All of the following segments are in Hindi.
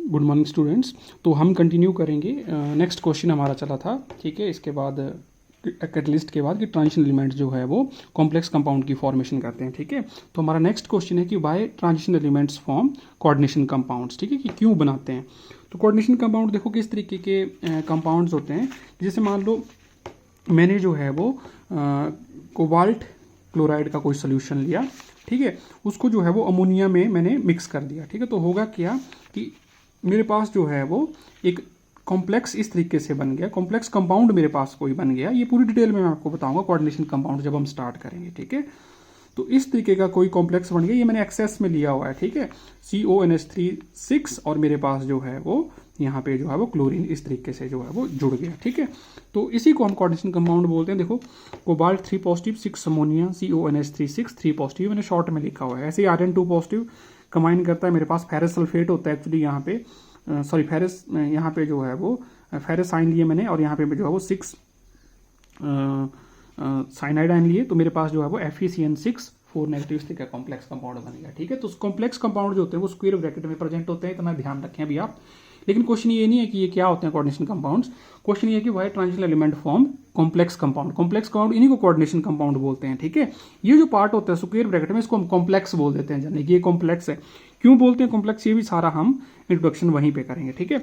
Good morning students. तो हम कंटिन्यू करेंगे। नेक्स्ट क्वेश्चन हमारा चला था, ठीक है, इसके बाद कैटलिस्ट के बाद कि ट्रांजिशन एलिमेंट जो है वो कॉम्प्लेक्स कंपाउंड की फॉर्मेशन करते हैं, ठीक है। तो हमारा नेक्स्ट क्वेश्चन है कि why transition elements form coordination compounds, ठीक है, कि क्यों बनाते हैं। तो कोऑर्डिनेशन कंपाउंड देखो किस तरीके के कंपाउंड्स होते हैं। जैसे मान लो मैंने जो है वो कोबाल्ट क्लोराइड का कोई सोल्यूशन लिया, ठीक है, उसको जो है वो अमोनिया में मैंने मिक्स कर दिया, ठीक है। तो होगा क्या कि मेरे पास जो है वो एक कॉम्प्लेक्स इस तरीके से बन गया, कॉम्प्लेक्स कंपाउंड मेरे पास कोई बन गया। ये पूरी डिटेल में मैं आपको बताऊंगा कोऑर्डिनेशन कंपाउंड जब हम स्टार्ट करेंगे, ठीक है। तो इस तरीके का कोई कॉम्प्लेक्स बन गया, ये मैंने एक्सेस में लिया हुआ है, ठीक है, CONH3 और मेरे पास जो है वो यहाँ पे जो है वो क्लोरीन इस तरीके से जो है वो जुड़ गया, ठीक है। तो इसी को हम कोऑर्डिनेशन कंपाउंड बोलते हैं। देखो cobalt 3 positive 6 ammonia CONH3 3 positive मैंने शॉर्ट में लिखा हुआ है। ऐसे ही Rn 2 पॉजिटिव कंबाइन करता है, मेरे पास फेरस सल्फेट होता है एक्चुअली यहाँ पे, सॉरी फेरस यहाँ पे जो है वो फेरस साइन लिए मैंने, और यहाँ पे जो है वो 6 साइनाइड आयन लिए। तो मेरे पास जो है वो FeCN6 4 नेगेटिव स्थिति का कॉम्प्लेक्स कंपाउंड बन गया, ठीक है। तो कॉम्प्लेक्स कंपाउंड जो होते हैं वो स्क्वायर ब्रैकेट में प्रेजेंट होते हैं, इतना ध्यान रखें अभी आप। लेकिन क्वेश्चन ये नहीं है कि ये क्या होते हैं कोऑर्डिनेशन कंपाउंड्स, क्वेश्चन ये है कि why transition element form complex compound. Complex compound इन्हीं को कोऑर्डिनेशन कंपाउंड बोलते हैं, ठीक है। ये जो पार्ट होता है स्क्वायर ब्रैकेट में, इसको हम कॉम्प्लेक्स बोल देते हैं, यानी कि ये कॉम्प्लेक्स है। क्यों बोलते हैं कॉम्प्लेक्स, ये भी सारा हम इंट्रोडक्शन वहीं पे करेंगे, ठीक है।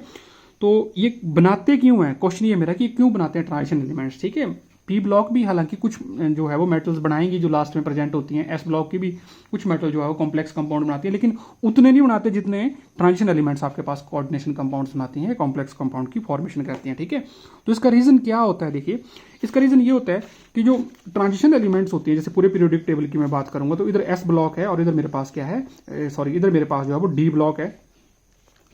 तो ये बनाते क्यों है, क्वेश्चन ये मेरा कि क्यों बनाते हैं ट्रांजिशन एलिमेंट्स, ठीक है। पी ब्लॉक भी हालांकि कुछ जो है वो मेटल्स बनाएंगी जो लास्ट में प्रेजेंट होती हैं, एस ब्लॉक की भी कुछ मेटल जो है वो कॉम्प्लेक्स कंपाउंड बनाती है, लेकिन उतने नहीं बनाते जितने ट्रांजिशन एलिमेंट्स आपके पास कोऑर्डिनेशन कंपाउंड्स बनाती हैं, कॉम्प्लेक्स कंपाउंड की फॉर्मेशन करती हैं, ठीक है। तो इसका रीजन क्या होता है, देखिए इसका रीजन ये होता है कि जो ट्रांजिशन एलिमेंट्स होती है, जैसे पूरे पीरियोडिक टेबल की मैं बात करूंगा तो इधर एस ब्लॉक है और इधर मेरे पास क्या है, सॉरी इधर मेरे पास जो है वो डी ब्लॉक है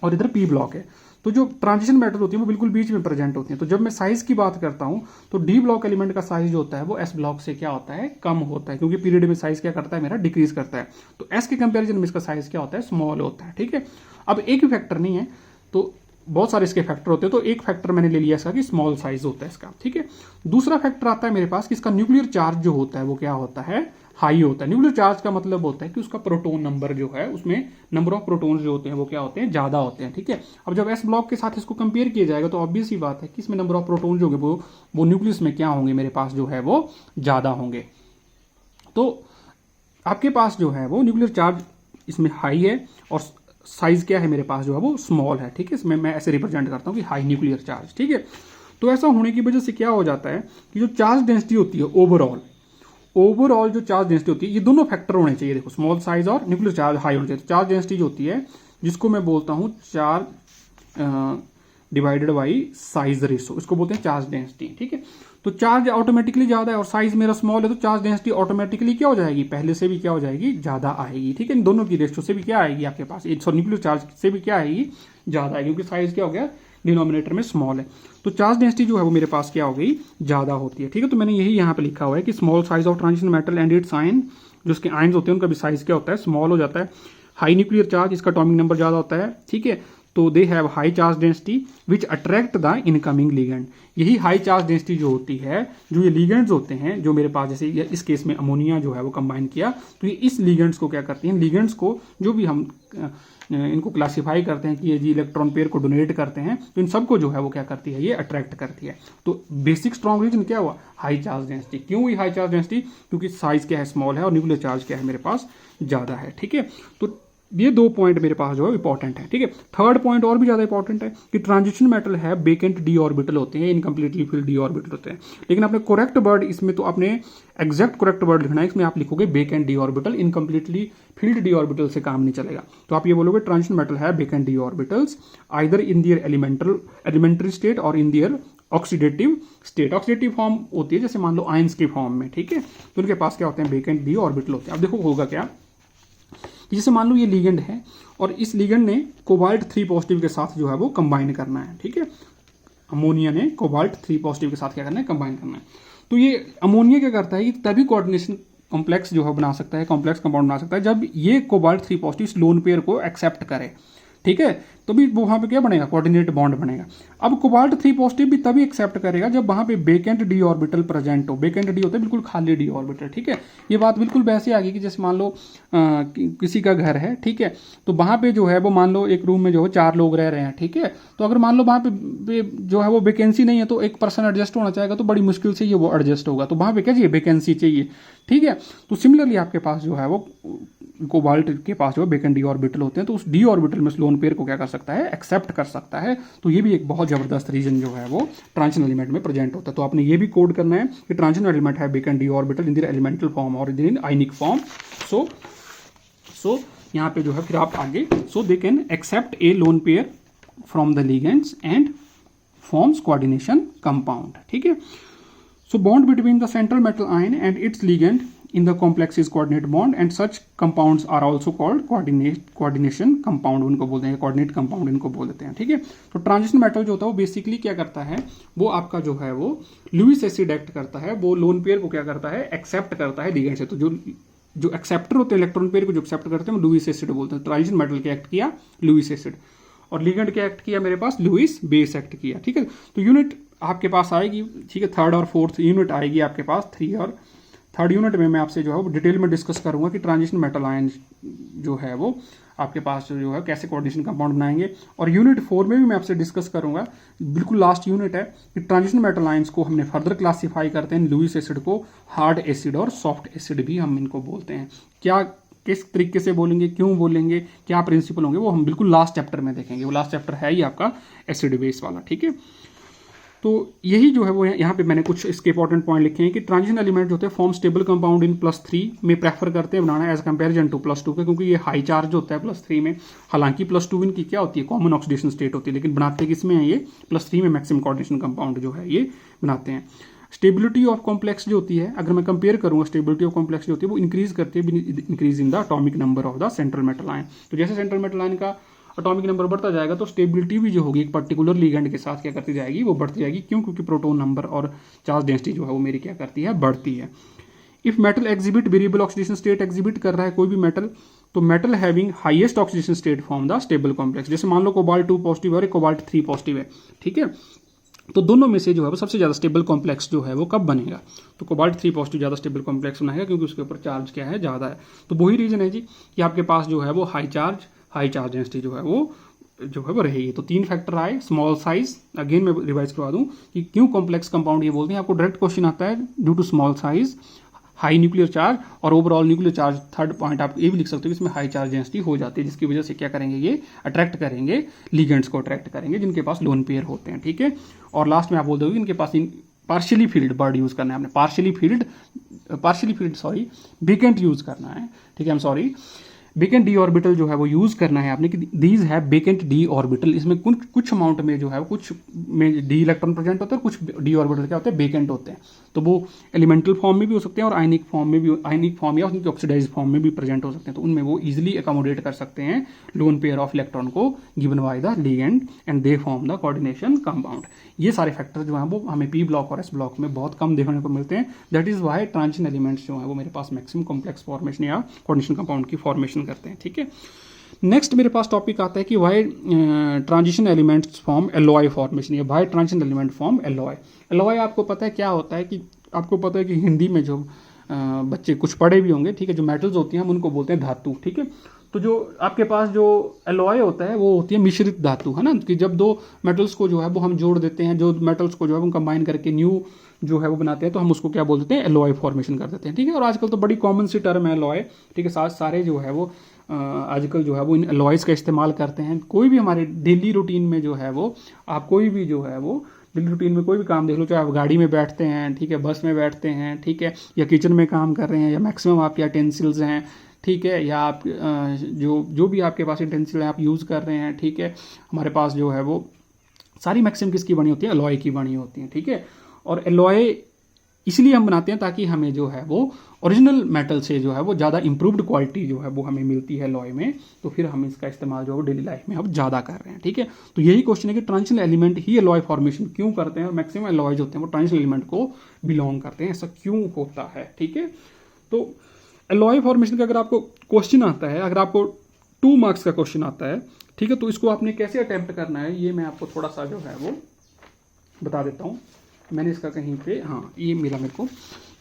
और इधर पी ब्लॉक है। तो जो ट्रांजिशन मेटल होती है वो बिल्कुल बीच में प्रेजेंट होती है। तो जब मैं साइज की बात करता हूं तो डी ब्लॉक एलिमेंट का साइज जो होता है वो एस ब्लॉक से क्या होता है, कम होता है, क्योंकि पीरियड में साइज क्या करता है मेरा, डिक्रीज करता है। तो एस के कंपेरिजन में इसका साइज क्या होता है, स्मॉल होता है, ठीक है। अब एक ही फैक्टर नहीं है, तो बहुत सारे इसके फैक्टर होते हैं। तो एक फैक्टर मैंने ले लिया इसका कि स्मॉल साइज होता है इसका, ठीक है। दूसरा फैक्टर आता है मेरे पास कि इसका न्यूक्लियर चार्ज जो होता है वो क्या होता है, हाई होता है। न्यूक्लियर चार्ज का मतलब होता है कि उसका प्रोटॉन नंबर जो है, उसमें नंबर ऑफ प्रोटॉन्स जो होते हैं वो क्या होते हैं, ज्यादा होते हैं, ठीक है। अब जब एस ब्लॉक के साथ इसको कंपेयर किया जाएगा तो ऑब्वियस ही बात है कि इसमें नंबर ऑफ प्रोटॉन्स जो होंगे वो न्यूक्लियस में क्या होंगे, मेरे पास जो है वो ज्यादा होंगे। तो आपके पास जो है वो न्यूक्लियर चार्ज इसमें हाई है और साइज क्या है मेरे पास जो है वो स्मॉल है, ठीक है। इसमें मैं ऐसे रिप्रेजेंट करता हूं कि हाई न्यूक्लियर चार्ज, ठीक है। तो ऐसा होने की वजह से क्या हो जाता है कि जो चार्ज डेंसिटी होती है ओवरऑल जो चार्ज डेंसिटी होती है, ये दोनों फैक्टर होने चाहिए। देखो स्मॉल साइज और न्यूक्लियर चार्ज हाई होना चाहिए। तो चार्ज डेंसिटी जो होती है जिसको मैं बोलता हूं charge divided by size ratio, इसको बोलते हैं चार्ज डेंसिटी, ठीक है। तो चार्ज ऑटोमेटिकली ज्यादा है और साइज मेरा स्मॉल है, तो चार्ज डेंसिटी ऑटोमेटिकली क्या हो जाएगी, पहले से भी क्या हो जाएगी, ज्यादा आएगी, ठीक है। इन दोनों की रेशो से भी क्या आएगी आपके पास, न्यूक्लियर चार्ज से भी क्या आएगी, ज्यादा आएगी, क्योंकि साइज क्या हो गया, डिनोमिनेटर में स्मॉल है। तो चार्ज डेंसिटी जो है वो मेरे पास क्या हो गई, ज्यादा होती है, ठीक है। तो मैंने यही यहाँ पे लिखा हुआ है कि small size of transition metal and it's ion, जो उसके आयन्स होते हैं उनका भी साइज क्या होता है, स्मॉल हो जाता है। हाई न्यूक्लियर चार्ज, इसका एटॉमिक नंबर ज्यादा होता है, ठीक है। तो they have high charge density which attract the incoming ligand. यही हाई चार्ज डेंसिटी जो होती है, जो ये लिगेंड्स होते हैं जो मेरे पास, जैसे इस केस में अमोनिया जो है वो कंबाइन किया, तो ये इस लिगेंड्स को क्या करती हैं, लिगेंड्स को जो भी हम इनको क्लासिफाई करते हैं कि ये जी इलेक्ट्रॉन पेयर को डोनेट करते हैं, तो इन सबको जो है वो क्या करती है, ये अट्रैक्ट करती है। तो बेसिक स्ट्रॉन्ग रीजन क्या हुआ, हाई चार्ज डेंसिटी। क्यों हुई हाई चार्ज डेंसिटी, क्योंकि साइज क्या है, स्मॉल है और न्यूक्लियर चार्ज क्या है मेरे पास, ज्यादा है, ठीक है। तो ये दो पॉइंट मेरे पास जो है इंपॉर्टेंट है, ठीक है। थर्ड पॉइंट और भी ज्यादा इंपॉर्टेंट है कि ट्रांजिशन मेटल है वेकेंट डी ऑर्बिटल होते हैं, इनकम्प्लीटली फिल्ड डी ऑर्बिटल होते हैं। लेकिन अपने करेक्ट वर्ड इसमें, तो अपने एग्जैक्ट करेक्ट वर्ड लिखना है, इसमें आप लिखोगे vacant d orbital, incompletely filled d orbital से काम नहीं चलेगा। तो आप ये बोलोगे ट्रांजिशन मेटल है vacant d orbitals either in their elementary state और in their oxidative state. Oxidative form होती है जैसे मान लो आयंस के फॉर्म में, ठीक है। तो उनके पास क्या होते हैं, वेकेंट डी ऑर्बिटल होते हैं। अब देखो होगा क्या, जैसे मान लो ये लिगेंड है और इस लिगेंड ने कोबाल्ट 3 पॉजिटिव के साथ जो है वो कंबाइन करना है, ठीक है। अमोनिया ने कोबाल्ट 3 पॉजिटिव के साथ क्या करना है, कंबाइन करना है। तो ये अमोनिया क्या करता है कि तभी कोऑर्डिनेशन कॉम्प्लेक्स जो है बना सकता है, कॉम्प्लेक्स कंपाउंड बना सकता है, जब ये कोबाल्ट 3 पॉजिटिव लोन पेयर को एक्सेप्ट करे, ठीक है, तो भी वो वहाँ पे क्या बनेगा, कोऑर्डिनेट बॉन्ड बनेगा। अब कोबाल्ट 3 पॉजिटिव भी तभी एक्सेप्ट करेगा जब वहाँ पे वेकेंट डी ऑर्बिटल प्रेजेंट हो। वेकेंट डी होता है बिल्कुल खाली डी ऑर्बिटल, ठीक है। ये बात बिल्कुल वैसे आ गई कि जैसे मान लो किसी का घर है, ठीक है, तो वहाँ पे जो है वो मान लो एक रूम में जो है 4 लोग रह रहे हैं, ठीक है, तो अगर मान लो वहाँ पे जो है वो वैकेंसी नहीं है तो एक पर्सन एडजस्ट होना चाहेगा तो बड़ी मुश्किल से ये वो एडजस्ट होगा, तो वहाँ पे क्या चाहिए, वैकेंसी चाहिए, ठीक है। तो सिमिलरली आपके पास जो है वो कोबाल्ट के पास जो है वेकेंट डी ऑर्बिटल होते हैं, तो उस डी ऑर्बिटल में लोन पेयर को क्या कर सकता है, एक्सेप्ट कर सकता है। तो ये भी एक बहुत जबरदस्त रीजन जो है वो ट्रांजिशन एलिमेंट में प्रेजेंट होता है। तो आपने ये भी कोड करना है कि ट्रांजिशन एलिमेंट है vacant d orbital in the elemental form और इन आयनिक फॉर्म। सो यहाँ पे जो है फिर आप आगे, so they can accept a lone pair from the ligands and forms coordination compound, ठीक है। So bond between the central metal ion and its ligand in the complex is coordinate bond and such compounds are also called coordination compound उनको बोलते हैं, coordinate compound इनको बोल देते हैं, ठीक है। तो ट्रांजिशन मेटल जो होता है वो बेसिकली क्या करता है, वो आपका जो है वो लुईस एसिड एक्ट करता है, वो लोन पेयर को क्या करता है, एक्सेप्ट करता है लिगेंड से। तो जो एक्सेप्टर होते हैं इलेक्ट्रॉन पेयर को जो एक्सेप्ट करते हैं लुईस एसिड बोलते हैं। ट्रांजिशन मेटल के एक्ट किया लुईस एसिड, और लिगेंड के एक्ट किया मेरे पास लुईस बेस एक्ट किया, ठीक है। तो यूनिट आपके पास आएगी, ठीक है, थर्ड और फोर्थ यूनिट आएगी आपके पास, 3 और थर्ड यूनिट में मैं आपसे जो है वो डिटेल में डिस्कस करूंगा कि ट्रांजिशन मेटल आयन जो है वो आपके पास जो है कैसे कोऑर्डिनेशन कंपाउंड बनाएंगे। और यूनिट 4 में भी मैं आपसे डिस्कस करूंगा, बिल्कुल लास्ट यूनिट है, कि ट्रांजिशन मेटल आयंस को हमने फर्दर क्लासिफाई करते हैं, लुईस एसिड को हार्ड एसिड और सॉफ्ट एसिड भी हम इनको बोलते हैं। क्या किस तरीके से बोलेंगे, क्यों बोलेंगे, क्या प्रिंसिपल होंगे, वो हम बिल्कुल लास्ट चैप्टर में देखेंगे। वो लास्ट चैप्टर है ही आपका एसिड बेस वाला, ठीक है। तो यही जो है वो यहाँ पे मैंने कुछ इसके इंपॉर्टेंट पॉइंट लिखे हैं कि ट्रांजिशन एलिमेंट जो होते हैं फॉर्म स्टेबल कंपाउंड इन +3 में प्रेफर करते हैं बनाना एज कंपेरिजन टू +2 के, क्योंकि ये हाई चार्ज होता है +3 में। हालांकि +2 इनकी क्या होती है, कॉमन ऑक्सीडेशन स्टेट होती है, लेकिन बनाते किसमें है, ये +3 में मैक्सिमम कोऑर्डिनेशन कंपाउंड जो है ये बनाते हैं। स्टेबिलिटी ऑफ कॉम्प्लेक्स जो होती है, अगर मैं कंपेयर करूंगा, स्टेबिलिटी ऑफ कॉम्प्लेक्स जो होती है वो इंक्रीज करती है increase in the atomic number of the central metal ion. तो जैसे सेंट्रल मेटल आयन का एटॉमिक नंबर बढ़ता जाएगा तो स्टेबिलिटी भी जो होगी एक पर्टिकुलर लिगेंड के साथ क्या करती जाएगी, वो बढ़ती जाएगी। क्यों? क्योंकि प्रोटॉन नंबर और चार्ज डेंसिटी जो है वो मेरी क्या करती है, बढ़ती है। If metal exhibit variable oxidation state exhibit कर रहा है कोई भी मेटल, तो metal having highest oxidation state form the stable complex. जैसे मान लो कोबाल्ट 2 पॉजिटिव और कोबाल्ट 3 पॉजिटिव है, ठीक है, तो दोनों में से जो है वो सबसे ज़्यादा स्टेबल कॉम्प्लेक्स जो है वो कब बनेगा, तो कोबाल्ट 3 पॉजिटिव ज़्यादा स्टेबल कॉम्प्लेक्स बनाएगा क्योंकि उसके ऊपर चार्ज क्या है, ज़्यादा है। तो वही रीजन है जी कि आपके पास जो है वो हाई चार्ज डेंसिटी जो है वो रहेगी। तो 3 फैक्टर आए, स्मॉल साइज, अगेन मैं रिवाइज करवा दूं कि क्यों कॉम्प्लेक्स कंपाउंड ये बोलते हैं, आपको डायरेक्ट क्वेश्चन आता है due to small size, high nuclear charge और overall nuclear charge. Third point आप ये भी लिख सकते हो कि इसमें हाई चार्ज डेंसिटी हो जाती है, जिसकी वजह से क्या करेंगे, ये अट्रैक्ट करेंगे लिगेंड्स को अट्रैक्ट करेंगे जिनके पास लोन पेयर होते हैं, ठीक है। और लास्ट में आप बोल दोगे इनके पास पार्शियली फील्ड वर्ड यूज करना है, आपने पार्शियली फील्ड वेकेंट यूज करना है, ठीक है, वेकेंट डी ऑर्बिटल जो है वो यूज करना है आपने कि दीज है वेकेंट डी ऑर्बिटल। इसमें कुछ अमाउंट में जो है कुछ में डी इलेक्ट्रॉन प्रेजेंट होते हैं, कुछ डी ऑर्बिटल क्या होते हैं, वेकेंट होते हैं। तो वो एलिमेंटल फॉर्म में भी हो सकते हैं और आयनिक फॉर्म या उनकी ऑक्सीडाइज फॉर्म में भी प्रेजेंट हो सकते हैं। तो उनमें वो इजिली अकोमोडेट कर सकते हैं लोन पेयर ऑफ इलेक्ट्रॉन को given by the ligand and they form the coordination compound. ये सारे फैक्टर जो हैं वो हमें पी ब्लॉक और एस ब्लॉक में बहुत कम देखने को मिलते हैं। That is why transition elements जो है वो मेरे पास मैक्सिमम कॉम्प्लेक्स फॉर्मेशन या कोऑर्डिनेशन कंपाउंड की फॉर्मेशन करते हैं, ठीक है। नेक्स्ट मेरे पास टॉपिक आता है कि why transition elements form alloy formation या why transition element form alloy. Alloy आपको पता है क्या होता है, कि आपको पता है कि हिंदी में जो बच्चे कुछ पढ़े भी होंगे, ठीक है, जो मेटल्स होती हैं हम उनको बोलते हैं धातु, ठीक है। तो जो आपके पास जो एलॉय होता है वो होती है मिश्रित धातु, है ना, कि जब दो मेटल्स को जो है वो हम जोड़ देते हैं, जो मेटल्स को जो है वो कंबाइन करके न्यू जो है वो बनाते हैं, तो हम उसको क्या बोल देते हैं, एलॉय फॉर्मेशन कर देते हैं, ठीक है। और आजकल तो बड़ी कॉमन सी टर्म है एलॉय, ठीक है, सारे जो है वो आजकल जो है वो इन एलॉयज का इस्तेमाल करते हैं। कोई भी हमारे डेली रूटीन में जो है वो आप कोई भी जो है वो डेली रूटीन में कोई भी काम देख लो, चाहे आप गाड़ी में बैठते हैं, ठीक है, बस में बैठते हैं, ठीक है, या किचन में काम कर रहे हैं, या मैक्सिमम आपके यूटेंसिल्स हैं, ठीक है, या आप जो भी आपके पास यूटेंसिल है आप यूज़ कर रहे हैं, ठीक है, हमारे पास जो है वो सारी मैक्सिमम किसकी बनी होती है, एलॉय की बनी होती है, ठीक है। और एलॉय इसलिए हम बनाते हैं ताकि हमें जो है वो ओरिजिनल मेटल से जो है वो ज़्यादा इंप्रूव्ड क्वालिटी जो है वो हमें मिलती है एलॉय में, तो फिर हम इसका इस्तेमाल जो है डेली लाइफ में अब ज़्यादा कर रहे हैं, ठीक है। तो यही क्वेश्चन है कि ट्रांजिशन एलिमेंट ही एलॉय फॉर्मेशन क्यों करते हैं, और मैक्सिमम एलॉयज होते हैं वो ट्रांजिशन एलिमेंट को बिलोंग करते हैं, ऐसा क्यों होता है, ठीक है। तो एलॉय फॉर्मेशन का अगर आपको क्वेश्चन आता है, अगर आपको 2 मार्क्स का क्वेश्चन आता है ठीक है। तो इसको आपने कैसे अटेम्प्ट करना है ये मैं आपको थोड़ा सा जो है वो बता देता हूँ। मैंने इसका कहीं पे, हाँ ये मिला मेरे को,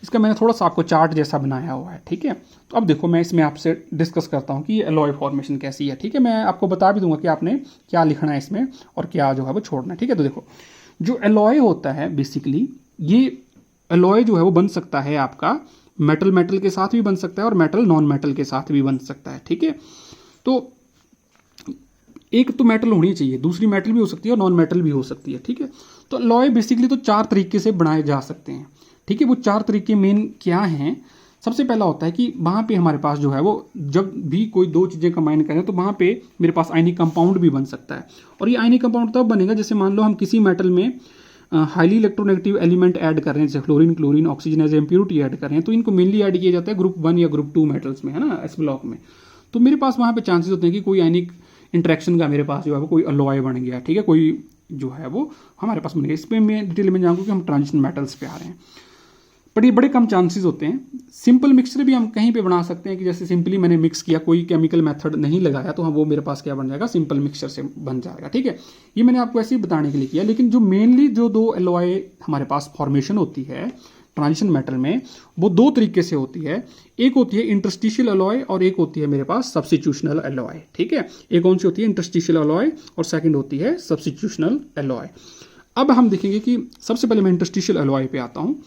इसका मैंने थोड़ा सा आपको चार्ट जैसा बनाया हुआ है, ठीक है। तो अब देखो मैं इसमें आपसे डिस्कस करता हूँ कि ये एलॉय फॉर्मेशन कैसी है, ठीक है। मैं आपको बता भी दूंगा कि आपने क्या लिखना है इसमें और क्या जो है वो छोड़ना है, ठीक है। तो देखो जो एलॉय होता है बेसिकली, ये एलॉय जो है वो बन सकता है आपका मेटल मेटल के साथ भी बन सकता है और मेटल नॉन मेटल के साथ भी बन सकता है, ठीक है। तो एक तो मेटल होनी चाहिए, दूसरी मेटल भी हो सकती है और नॉन मेटल भी हो सकती है, ठीक है। तो एलॉय बेसिकली तो 4 तरीके से बनाए जा सकते हैं, ठीक है। वो 4 तरीके मेन क्या हैं? सबसे पहला होता है कि वहाँ पे हमारे पास जो है वो जब भी कोई 2 चीज़ें कंबाइन करें तो वहाँ पे मेरे पास आयनिक कंपाउंड भी बन सकता है। और ये आयनिक कंपाउंड तब बनेगा जैसे मान लो हम किसी मेटल में हाईली इलेक्ट्रोनेगेटिव एलिमेंट ऐड कर रहे हैं, जैसे fluorine, chlorine, oxygen as impurity add कर रहे हैं, तो इनको मेनली ऐड किया जाता है ग्रुप 1 या ग्रुप 2 मेटल्स में, है ना, एस ब्लॉक में। तो मेरे पास वहाँ पे चांसेस होते हैं कि कोई आयनिक इंटरेक्शन का मेरे पास जो है वो कोई अलॉय बन गया, ठीक है, कोई जो है वो हमारे पास बन गया। इस पर मैं डिटेल में जाऊँगा कि हम ट्रांजिशन मेटल्स पे आ रहे हैं, बट ये बड़े कम चांसेस होते हैं। सिंपल मिक्सचर भी हम कहीं पे बना सकते हैं कि जैसे सिंपली मैंने मिक्स किया, कोई केमिकल मेथड नहीं लगाया, तो हम वो मेरे पास क्या बन जाएगा, सिंपल मिक्सचर से बन जाएगा, ठीक है। ये मैंने आपको ऐसे ही बताने के लिए किया। लेकिन जो मेनली जो 2 एलॉय हमारे पास फॉर्मेशन होती है ट्रांजिशन मेटल में, वो 2 तरीके से होती है। एक होती है इंटरस्टिशियल एलॉय और एक होती है मेरे पास सब्स्टिट्यूशनल एलॉय, ठीक है। एक कौन सी होती है, इंटरस्टिशियल एलॉय, और सेकंड होती है सब्स्टिट्यूशनल एलॉय। अब हम देखेंगे कि सबसे पहले मैं इंटरस्टिशियल एलॉय पे आता हूँ।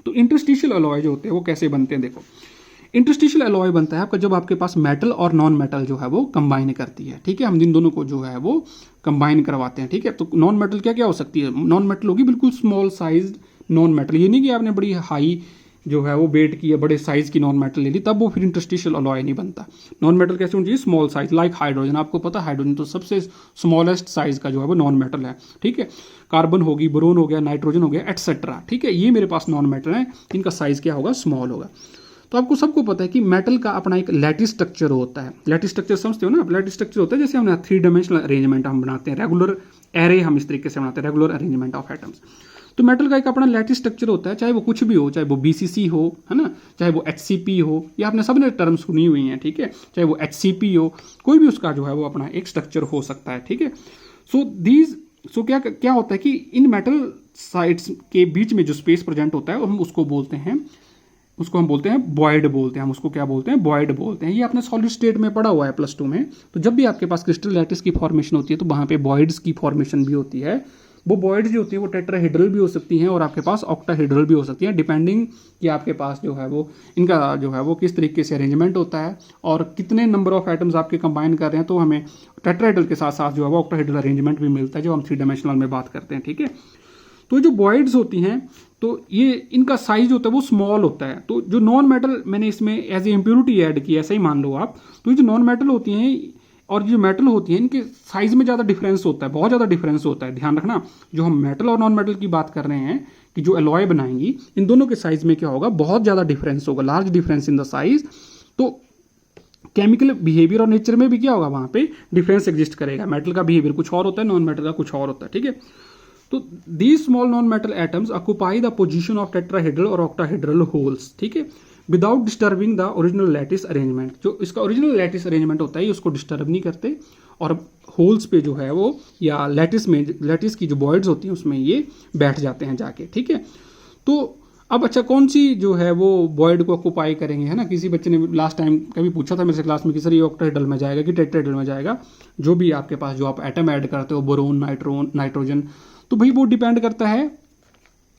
तो इंटरस्टिशियल एलॉय जो होते हैं वो कैसे बनते हैं? देखो इंटरस्टिशियल एलॉय बनता है आपका जब आपके पास मेटल और नॉन मेटल जो है वो कंबाइन करती है, ठीक है। हम इन दोनों को जो है वो कंबाइन करवाते हैं, ठीक है। तो नॉन मेटल क्या क्या हो सकती है? नॉन मेटल होगी बिल्कुल स्मॉल साइज नॉन मेटल, ये नहीं कि आपने बड़ी हाई जो है वो वेट की या बड़े साइज की नॉन मेटल ले ली तब वो फिर इंटरस्टिशियल एलॉय नहीं बनता। नॉन मेटल कैसे होनी चाहिए? Small size, like hydrogen. आपको पता है हाइड्रोजन तो सबसे स्मॉलेस्ट साइज का जो है वो नॉन मेटल है, ठीक है। कार्बन होगी, बोरोन हो गया, नाइट्रोजन हो गया, एटसेट्रा, ठीक है। ये मेरे पास नॉन मेटल है, इनका साइज क्या होगा? स्मॉल होगा। तो आपको सबको पता है कि मेटल का अपना एक लैटिस स्ट्रक्चर होता है। लैटिस स्ट्रक्चर समझते हो ना? लैटिस स्ट्रक्चर होता है जैसे हम 3 डायमेंशनल अरेंजमेंट हम बनाते हैं, रेगुलर एरे हम इस तरीके से बनाते हैं, रेगुलर अरेंजमेंट ऑफ एटम्स। तो मेटल का एक अपना लैटिस स्ट्रक्चर होता है, चाहे वो कुछ भी हो, चाहे वो बीसीसी हो, है ना, चाहे वो एचसीपी हो, ये आपने सबने टर्म सुनी हुई हैं, ठीक है, चाहे वो एचसीपी हो, कोई भी उसका जो है वो अपना एक स्ट्रक्चर हो सकता है, ठीक है। सो क्या क्या होता है कि इन मेटल साइड्स के बीच में जो स्पेस प्रेजेंट होता है हम उसको बोलते हैं, उसको हम बोलते हैं वॉइड बोलते हैं। हम उसको क्या बोलते हैं? वॉइड बोलते हैं। ये आपने सॉलिड स्टेट में पढ़ा हुआ है +2 में। तो जब भी आपके पास क्रिस्टल लैटिस की फॉर्मेशन होती है तो वहाँ पे वॉइड्स की फॉर्मेशन भी होती है। वो वॉइड्स जो होती है वो टेट्राहेड्रल भी हो सकती हैं और आपके पास ऑक्टाहेड्रल भी हो सकती हैं, डिपेंडिंग कि आपके पास जो है वो इनका जो है वो किस तरीके से अरेंजमेंट होता है और कितने नंबर ऑफ एटम्स आपके कंबाइन कर रहे हैं। तो हमें टेट्राहेड्रल के साथ साथ जो है वो ऑक्टाहेड्रल अरेंजमेंट भी मिलता है जो हम 3 डायमेंशनल में बात करते हैं, ठीक है। तो जो वॉइड्स होती हैं तो ये इनका साइज होता है वो स्मॉल होता है। तो जो नॉन मेटल मैंने इसमें एज ए इम्प्योरिटी ऐड की, ऐसा ही मान लो आप। तो ये जो नॉन मेटल होती हैं और जो मेटल होती हैं इनके साइज में ज़्यादा डिफरेंस होता है, बहुत ज़्यादा डिफरेंस होता है। ध्यान रखना, जो हम मेटल और नॉन मेटल की बात कर रहे हैं कि जो एलॉय बनाएंगी इन दोनों के साइज में क्या होगा? बहुत ज़्यादा डिफरेंस होगा, large difference in the size. तो केमिकल बिहेवियर और नेचर में भी क्या होगा? वहाँ पे डिफरेंस एग्जिस्ट करेगा। मेटल का बिहेवियर कुछ और होता है, नॉन मेटल का कुछ और होता है, ठीक है। तो these small non metal atoms occupy the position of tetrahedral और ऑक्टाहेड्रल होल्स, ठीक है, without disturbing the original lattice arrangement. जो इसका ओरिजिनल लैटिस अरेंजमेंट होता है उसको डिस्टर्ब नहीं करते और होल्स पे जो है वो या लैटिस में, लैटिस की जो वॉइड्स होती हैं उसमें ये बैठ जाते हैं जाके, ठीक है। तो अब अच्छा कौन सी जो है वो वॉइड को ऑक्यूपाई करेंगे, है ना। किसी बच्चे ने लास्ट टाइम कभी पूछा था मेरे से क्लास में कि सर ये ऑक्टाहेड्रल में जाएगा कि टेट्राहेड्रल में जाएगा? जो भी आपके पास जो आप एटम ऐड करते हो, बोरोन, नाइट्रोजन, तो भाई वो डिपेंड करता है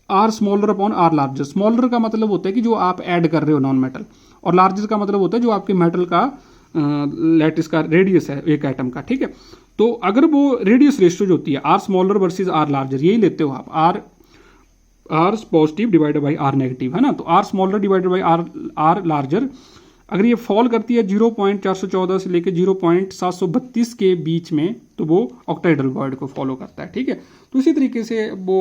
r smaller upon r larger. Smaller का मतलब होता है कि जो आप ऐड कर रहे हो नॉन मेटल, और लार्जर का मतलब होता है जो आपके मेटल का लैटिस का रेडियस है एक एटम का, ठीक है। तो अगर वो रेडियस रेशियो जो होती है r smaller versus r larger, यही लेते हो आप, r positive divided by r negative, है ना। तो r smaller divided by r larger, अगर ये फॉल करती है 0.414 से लेकर 0.732 के बीच में तो वो ऑक्टाहेड्रल वॉइड को फॉलो करता है, ठीक है। तो इसी तरीके से वो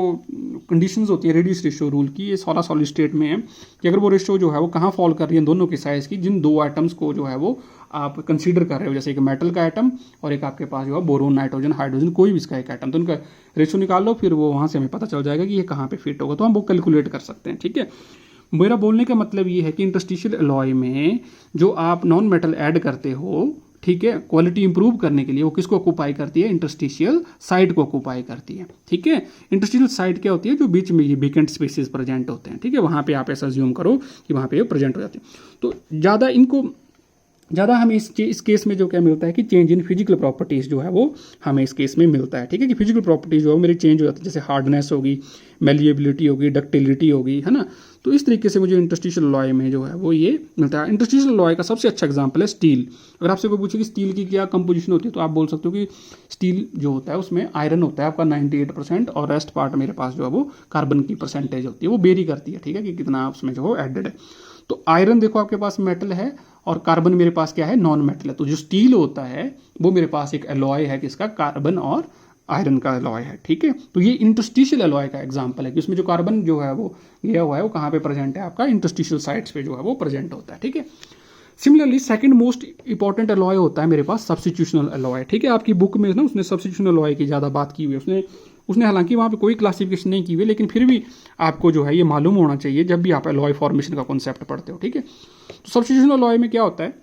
कंडीशंस होती है रेडियस रेशियो रूल की, ये 16 सॉलिड स्टेट में है कि अगर वो रेशियो जो है वो कहाँ फॉल कर रही है दोनों के साइज की, जिन 2 एटम्स को जो है वो आप कंसीडर कर रहे हो, जैसे एक मेटल का एटम और एक आपके पास जो है बोरोन, नाइट्रोजन, हाइड्रोजन, कोई भी इसका एक एटम, तो उनका रेशियो निकाल लो, फिर वो वहाँ से हमें पता चल जाएगा कि ये कहाँ पे फिट होगा, तो हम वो कैलकुलेट कर सकते हैं, ठीक है। मेरा बोलने का मतलब ये है कि इंटरस्टिशियल एलॉय में जो आप नॉन मेटल ऐड करते हो, ठीक है, क्वालिटी इंप्रूव करने के लिए वो किसको ऑक्यूपाई करती है, इंटरस्टिशियल साइट को ऑक्यूपाई करती है। ठीक है, इंटरस्टिशियल साइट क्या होती है, जो बीच में ये वेकेंट स्पेसेस प्रेजेंट होते हैं। ठीक है, वहाँ पे आप ऐसा ज्यूम करो कि वहाँ पे ये प्रेजेंट हो जाते हैं। तो ज़्यादा हमें इस केस में जो क्या मिलता है कि चेंज इन फिजिकल प्रॉपर्टीज़ जो है वो हमें इस केस में मिलता है। ठीक है, कि फिजिकल प्रॉपर्टीज़ जो है मेरी चेंज हो जाती है, जैसे हार्डनेस होगी, मेलिएबिलिटी होगी, डक्टिलिटी होगी, है ना। तो इस तरीके से मुझे इंटरस्टिशियल अलॉय में जो है वो ये मिलता है। इंटरस्टिशियल अलॉय का सबसे अच्छा एग्जांपल है स्टील। अगर आपसे कोई पूछे कि स्टील की क्या कंपोजिशन होती है, तो आप बोल सकते हो कि स्टील जो होता है उसमें आयरन होता है आपका 98% और रेस्ट पार्ट मेरे पास जो है वो कार्बन की परसेंटेज होती है, वो वेरी करती है। ठीक है, कि कितना उसमें जो है एडेड है। तो आयरन देखो आपके पास मेटल है और कार्बन मेरे पास क्या है, नॉन मेटल है। तो जो स्टील होता है वो मेरे पास एक अलॉय है किसका, कार्बन और आयरन का अलॉय है। ठीक है, तो ये इंटरस्टिशियल अलॉय का एग्जांपल है कि उसमें जो कार्बन जो है वो गया हुआ है वो कहाँ पे प्रेजेंट है, आपका इंटरस्टिशियल साइट्स पे जो है वो प्रेजेंट होता है। ठीक है, similarly second most important alloy होता है मेरे पास सब्स्टिट्यूशनल अलॉय। ठीक है, आपकी बुक में ना उसने सब्स्टिट्यूशनल अलॉय की ज़्यादा बात की हुई है, उसने हालांकि वहाँ पे कोई क्लासिफिकेशन नहीं की हुई है, लेकिन फिर भी आपको जो है ये मालूम होना चाहिए जब भी आप अलॉय फॉर्मेशन का कॉन्सेप्ट पढ़ते हो। ठीक है, तो सब्स्टिट्यूशनल अलॉय में क्या होता है,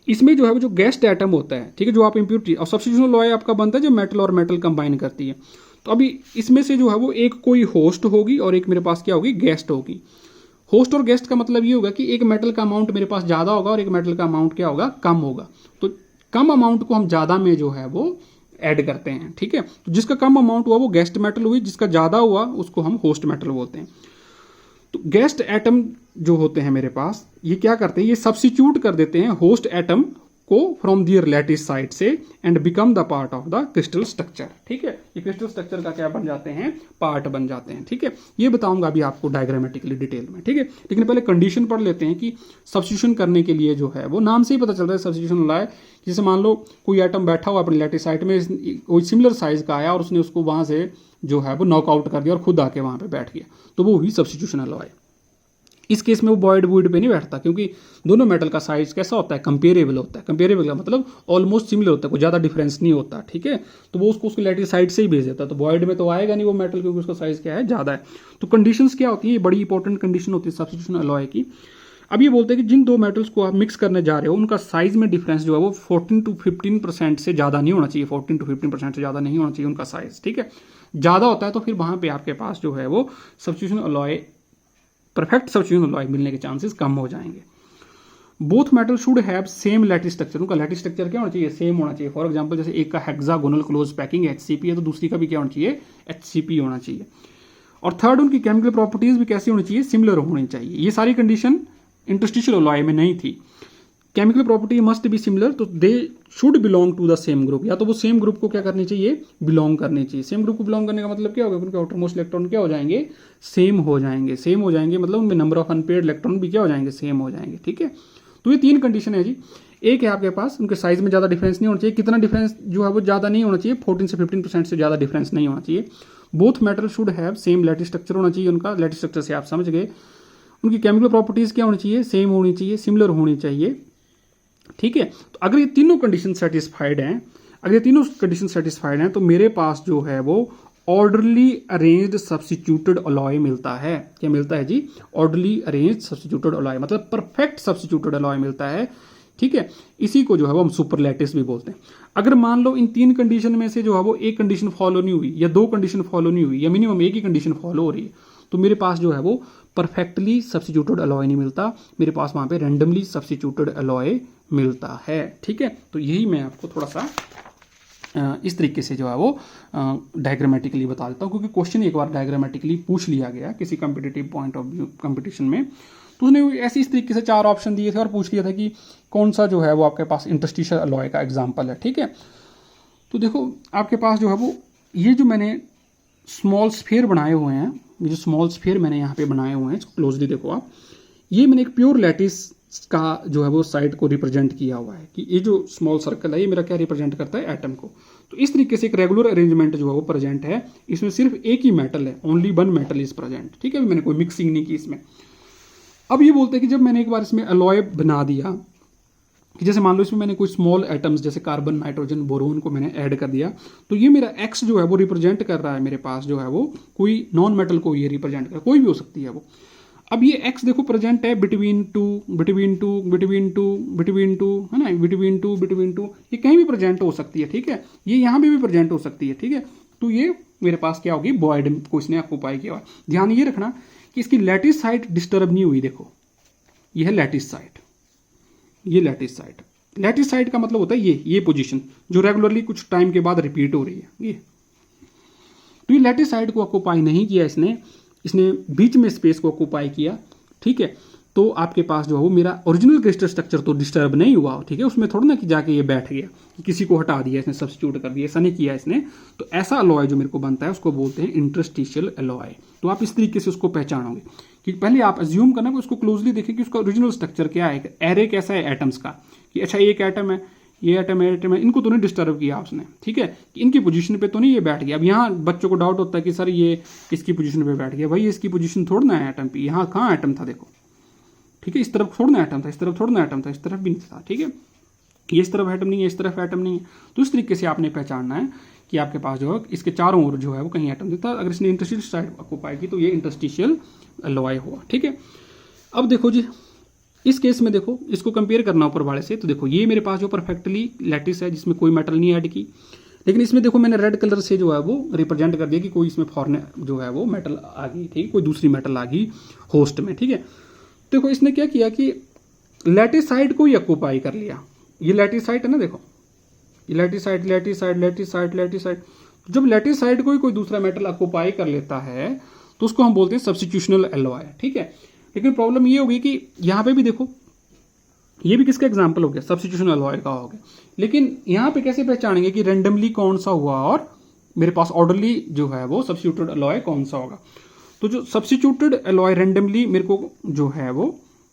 इसमें जो है वो जो गेस्ट एटम होता है, ठीक है, जो आप इम्प्योरिटी, और सब्स्टिट्यूशनल अलॉय आपका बनता है जो मेटल और मेटल कंबाइन करती है। तो अभी इसमें से जो है वो एक कोई होस्ट होगी और एक मेरे पास क्या होगी, गेस्ट होगी। होस्ट और गेस्ट का मतलब ये होगा कि एक मेटल का अमाउंट मेरे पास ज़्यादा होगा और एक मेटल का अमाउंट क्या होगा, कम होगा। तो कम अमाउंट को हम ज़्यादा में जो है वो ऐड करते हैं। ठीक है, तो जिसका कम अमाउंट हुआ वो गेस्ट मेटल हुई, जिसका ज़्यादा हुआ उसको हम होस्ट मेटल बोलते हैं। तो गेस्ट एटम जो होते हैं मेरे पास, ये क्या करते हैं, ये सब्स्टिट्यूट कर देते हैं होस्ट एटम को फ्रॉम दियर लैटिस साइड से and become the part of the crystal structure. ठीक है, ये क्रिस्टल स्ट्रक्चर का क्या बन जाते हैं, पार्ट बन जाते हैं। ठीक है, ये बताऊंगा अभी आपको डायग्रामेटिकली डिटेल में। ठीक है, लेकिन पहले कंडीशन पढ़ लेते हैं कि सब्स्टिट्यूशन करने के लिए जो है वो नाम से ही पता चल रहा है सब्स्टिट्यूशन लाए। जैसे मान लो कोई आइटम बैठा हुआ अपने लैटिस साइड में, कोई सिमिलर साइज का आया और उसने उसको वहां से जो है वो नॉकआउट कर दिया और खुद आके वहां पे बैठ गया, तो वो हुई सब्स्टिट्यूशन अलॉय। इस केस में वो बॉयड वुड पे नहीं बैठता, क्योंकि दोनों मेटल का साइज कैसा होता है, कंपेरेबल होता है। कंपेरेबल का मतलब ऑलमोस्ट सिमिलर होता है, कोई ज़्यादा डिफरेंस नहीं होता। ठीक है, तो वो उसको उसकी लैटिस साइड से ही भेज देता है, तो बॉयड में तो आएगा नहीं वो मेटल, क्योंकि उसका साइज क्या है, ज़्यादा है। तो कंडीशंस क्या होती है, ये बड़ी इंपॉर्टेंट कंडीशन होती है सब्स्टिट्यूशन अलॉय की। अब ये बोलते हैं कि जिन दो मेटल्स को आप मिक्स करने जा रहे हो उनका साइज में डिफरेंस जो है वो 14 to 15% से ज़्यादा नहीं होना चाहिए। 14 to 15% से ज़्यादा नहीं होना चाहिए उनका साइज। ठीक है, ज़्यादा होता है तो फिर वहाँ पे आपके पास जो है वो substitution alloy, perfect substitution alloy मिलने के चांसेस कम हो जाएंगे। Both metal should have same lattice structure, उनका लैटिस स्ट्रक्चर क्या होना चाहिए, सेम होना चाहिए। फॉर एग्जांपल जैसे एक का हेक्सागोनल क्लोज पैकिंग HCP है तो दूसरी का भी क्या होना चाहिए, HCP होना चाहिए। और थर्ड, उनकी केमिकल प्रॉपर्टीज भी कैसी होनी चाहिए, सिमिलर होनी चाहिए। ये सारी कंडीशन इंटरस्टिशियल अलॉय में नहीं थी। Chemical property must be similar, तो they should belong to the same group, या तो वो सेम ग्रुप को क्या करनी चाहिए, बिलोंग करनी चाहिए। सेम ग्रुप को बिलोंग करने का मतलब क्या होगा, उनके आउटर मोस्ट इलेक्ट्रॉन क्या हो जाएंगे, सेम हो जाएंगे। सेम हो जाएंगे मतलब उनमें नंबर ऑफ अनपेयर्ड इलेक्ट्रॉन भी क्या हो जाएंगे, सेम हो जाएंगे। ठीक है, तो ये तीन कंडीशन है जी। एक है आपके पास उनके साइज में ज़्यादा डिफरेंस नहीं होना चाहिए। कितना डिफरेंस जो है वो ज़्यादा नहीं होना चाहिए, 14 से 15% से ज़्यादा डिफरेंस नहीं होना चाहिए। Both metal should have same lattice structure होना चाहिए। उनका लैटिस स्ट्रक्चर से आप समझ गए। उनकी केमिकल प्रॉपर्टीज क्या होनी चाहिए, सेम होनी चाहिए, सिमिलर होनी चाहिए। ठीक है, तो अगर ये तीनों कंडीशन सेटिस्फाइड हैं, अगर ये तीनों कंडीशन सेटिस्फाइड हैं तो मेरे पास जो है वो ऑर्डरली अरेंज्ड सब्स्टिट्यूटेड अलॉय मिलता है। क्या मिलता है जी, ऑर्डरली अरेंज्ड सब्स्टिट्यूटेड अलॉय, मतलब परफेक्ट सब्स्टिट्यूटेड अलॉय मिलता है। ठीक है, इसी को जो है वो हम सुपरलैटिस भी बोलते हैं। अगर मान लो इन तीन कंडीशन में से जो है वो एक कंडीशन फॉलो नहीं हुई, या दो कंडीशन फॉलो नहीं हुई, या मिनिमम एक ही कंडीशन फॉलो हो रही है, तो मेरे पास जो है वो परफेक्टली सब्स्टिट्यूटेड अलॉय नहीं मिलता, मेरे पास वहां पे रैंडमली सब्स्टिट्यूटेड अलॉय मिलता है। ठीक है, तो यही मैं आपको थोड़ा सा इस तरीके से जो है वो डायग्रामेटिकली बता देता हूँ, क्योंकि क्वेश्चन एक बार डायग्रामेटिकली पूछ लिया गया किसी competitive point of view competition में, तो उसने ऐसे इस तरीके से 4 ऑप्शन दिए थे और पूछ लिया था कि कौन सा जो है वो आपके पास इंटरस्टिशियल अलॉय का एग्जाम्पल है। ठीक है, तो देखो आपके पास जो है वो ये जो मैंने स्मॉल स्फीयर बनाए हुए हैं, ये जो स्मॉल स्फीयर मैंने यहाँ पे बनाए हुए हैं, क्लोजली देखो आप, ये मैंने एक प्योर लैटिस का जो है वो साइड को रिप्रेजेंट किया हुआ है कि ये जो स्मॉल सर्कल है ये मेरा क्या रिप्रेजेंट करता है, एटम को। तो इस तरीके से एक रेगुलर अरेंजमेंट जो है वो प्रेजेंट है। इसमें सिर्फ एक ही मेटल है, only one metal is present. ठीक है, मैंने कोई मिक्सिंग नहीं की इसमें। अब ये बोलते हैं कि जब मैंने एक बार इसमें अलॉय बना दिया, कि जैसे मान लो इसमें मैंने कोई स्मॉल एटम्स जैसे कार्बन, नाइट्रोजन, बोरोन को मैंने ऐड कर दिया, तो ये मेरा एक्स जो है वो रिप्रेजेंट कर रहा है, मेरे पास जो है वो कोई नॉन मेटल को ये रिप्रेजेंट कर, कोई भी हो सकती है वो। अब ये x देखो प्रेजेंट है between two, between two, between two, between two, है ना, बिटवीन टू, बिटवीन टू, ये कहीं भी प्रेजेंट हो सकती है, ठीक है, ये यहाँ पे भी प्रेजेंट हो सकती है, ठीक है। तो ये मेरे पास क्या होगी, वॉइड को इसने ऑक्यूपाई किया। ध्यान ये रखना कि इसकी लैटिस साइड डिस्टर्ब नहीं हुई, देखो ये है लैटिस साइड, ये लैटिस साइड, लैटिस साइड का मतलब होता है ये पोजीशन जो रेगुलरली कुछ टाइम के बाद रिपीट हो रही है ये। तो ये लैटिस साइड को ऑक्यूपाई नहीं किया इसने बीच में स्पेस को ऑक्यूपाई किया, ठीक है। तो आपके पास जो है वो मेरा ओरिजिनल क्रिस्टल स्ट्रक्चर तो डिस्टर्ब नहीं हुआ, ठीक है, उसमें थोड़ा ना कि जाके ये बैठ गया, कि किसी को हटा दिया इसने, सब्स्टिट्यूट कर दिया, ऐसा नहीं किया इसने। तो ऐसा अलॉय जो मेरे को बनता है उसको बोलते हैं इंटरस्टिशियल अलॉय। तो आप इस तरीके से उसको पहचानोगे कि पहले आप अज्यूम करना कि उसको क्लोजली देखें कि उसका ओरिजिनल स्ट्रक्चर क्या है, एरे कैसा है एटम्स का, कि अच्छा एक एटम है, ये एटम है, इनको तो नहीं डिस्टर्ब किया उसने, ठीक है, कि इनकी पोजीशन पे तो नहीं ये बैठ गया। अब यहाँ बच्चों को डाउट होता है कि सर ये इसकी पोजीशन पे बैठ गया, भाई इसकी पोजीशन थोड़ा ना है एटम पे, यहाँ कहाँ एटम था देखो, ठीक है, इस तरफ थोड़ा ना एटम था, इस तरफ थोड़ा ना एटम था, इस तरफ भी नहीं था, ठीक है, ये इस तरफ एटम नहीं है, इस तरफ एटम नहीं है। तो इस तरीके से आपने पहचानना है कि आपके पास जो है इसके चारों ओर जो है वो कहीं एटम देता है। अगर इसने इंटरस्टिशियल साइड ऑक्यूपाई की तो ये इंटरस्टिशियल अलॉय हुआ, ठीक है। अब देखो जी इस केस में देखो इसको कंपेयर करना ऊपर वाले से, तो देखो ये मेरे पास जो परफेक्टली लैटिस है जिसमें कोई मेटल नहीं ऐड की, लेकिन इसमें देखो मैंने रेड कलर से जो है वो रिप्रेजेंट कर दिया कि कोई इसमें फॉरेन जो है वो मेटल आ गई, ठीक है, कोई दूसरी मेटल आ गई होस्ट में, ठीक है। देखो इसने क्या किया कि लैटिस साइड को ही ऑक्यूपाई कर लिया, ये लैटिस साइड है ना, देखो ये lattice side, lattice side, lattice side, lattice side. जब लैटिस साइड को ही कोई दूसरा मेटल ऑक्यूपाई कर लेता है तो उसको हम बोलते हैं सब्स्टिट्यूशनल अलॉय, ठीक है। लेकिन प्रॉब्लम ये होगी कि यहाँ पे भी देखो ये भी किसका एग्जाम्पल हो गया, सब्स्टिट्यूशनल अलॉय का हो गया, लेकिन यहाँ पे कैसे पहचानेंगे कि रेंडमली कौन सा हुआ और मेरे पास ऑर्डरली जो है वो सब्स्टिट्यूटेड अलॉय कौन सा होगा। तो जो सब्स्टिट्यूटेड अलॉय रेंडमली मेरे को जो है वो